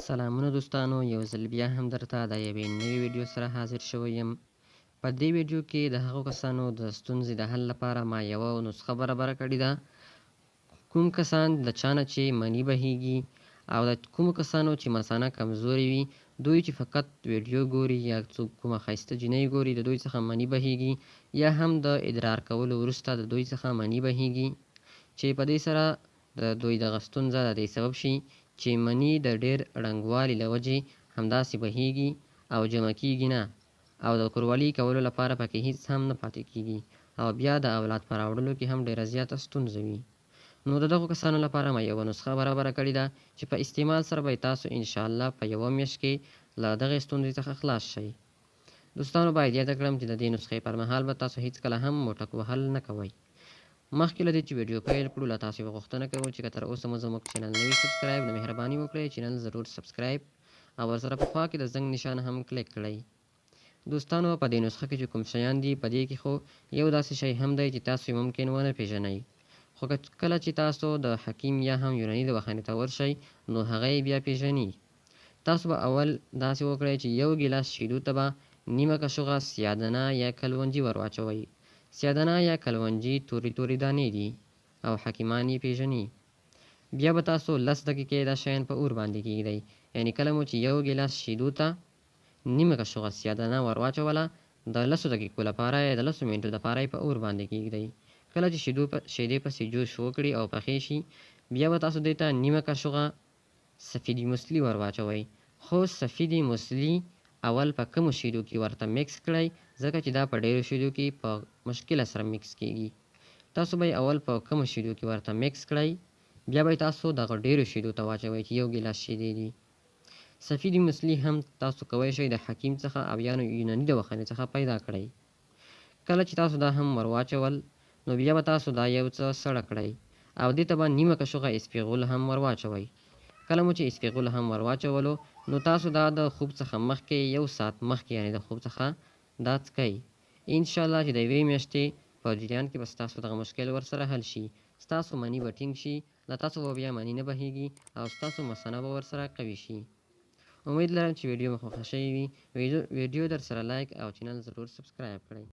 سلامونه دوستانو، یو ځل بیا هم درته د یوې نوې ویډیو سره حاضر شوی یم. په دې ویډیو کې د هغو کسانو د ستونزې د حل لپاره ما یوه نسخه برابره کړې ده. کوم کسان د چا نه چې مني بهیږي او د کومو کسانو چې مثانه کمزورې وي، دوی چې فقط ویډیو ګوري یا څوک کومه ښایسته جینۍ ګوري د دوی څخه مني بهیږي، یا هم د ادرار کولو وروسته د دوی څخه مني بهیږي، چې په دې سره د دوی دغه ستونزه د دې سبب شي چې مني د ډېر ړنګوالي له وجې همداسې بهیږي او جمع کیږي نه، او د کورولي کولو لپاره پکې هیڅ هم نه پاتې کیږي، او بیا د اولاد په راوړلو کې هم ډېره زیاته ستونزه وي. نو د دغو کسانو لپاره ما یوه نسخه برابره کړې ده چې په استعمال سره به تاسو انشاءالله په یوه میاشت کې له دغې ستونزې څخه خلاص شئ. دوستانو باید یاده کړم چې د دې نسخې پر مهال به تاسو هیڅکله هم موټک وهل نه کوئ. مخکې له دې چې ویډیو پیل کړو له تاسو یوه غوښتنه کوو چې که تر اوسه مو زموږ چینل نه وي سبسکرایب، نو مهرباني وکړئ چینل ضرور سبسکرایب او ورسره په خوا کې د زنګ نشان هم کلیک کړئ. دوستانو په دې نسخه کې چې کوم شیان دي، په دې کې خو یو داسې شی هم دی چې تاسو ممکن ونه پیژنئ، خو کله چې تاسو د حکیم یا هم یوناني دواخانې ته ورشئ نو هغه یې بیا پیژني. تاسو به اول داسې وکړئ چې یو ګیلاس شیدو ته به نیمه کشوغه سیادنه یا کلونجي ور واچوئ. سیادنه یا کلونجي تورې تورې دانې دي او حکیمان یې پیژني. بیا به تاسو 10 دقیقې دا شیان په اور باندې کیږدئ، یعنې کله مو چې یو ګیلاس شیدو ته نیمه کشوغه سیادنه ور واچوله، د 10 دقیقو لپاره یې د 10 منټو لپاره یې په اور باندې کیږدئ. کله چې شیدې پسې جوش وکړي او پخې شي، بیا به تاسو دې ته نیمه کشوغه سفیدي موسلي ور واچوئ. خو سفیدي موسلي اول په کمو شیدو کې ورته میکس کړئ، ځکه چې دا په ډیرو شیدو کې په مشکله سره میکس کیږي. تاسو به یې اول په کمو شیدو کې ورته میکس کړئ، بیا به تاسو دغه ډیرو شیدو ته واچوئ چې یو ګیلاس شیدې دي. سفیدي موسلي هم تاسو کولی شئ د حکیم څخه او یا یوناني دواخانې څخه پیدا کړئ. کله چې تاسو دا هم ور واچول، نو بیا به تاسو دا یو څه سړه کړئ او دې ته به نیمه کشوغه اسپیغول هم ور واچوئ. کله مو چې اسپیغول هم ور واچولو، نو تاسو دا د خوب څخه مخکې 1 ساعت مخکې، یعنې د خوب څخه دا څکئ. انشاءالله چې د یوې میاشتې په جریان کې به ستاسو دغه مشکل ورسره حل شي، ستاسو مني به ټینګ شي، له تاسو به بیا مني نه بهیږي او ستاسو مثانه به ورسره قوي شي. امید لرم چې ویډیو مو خوښه شوې وي. ویډیو در سره لایک او چینل ضرور سبسکرایب کړئ.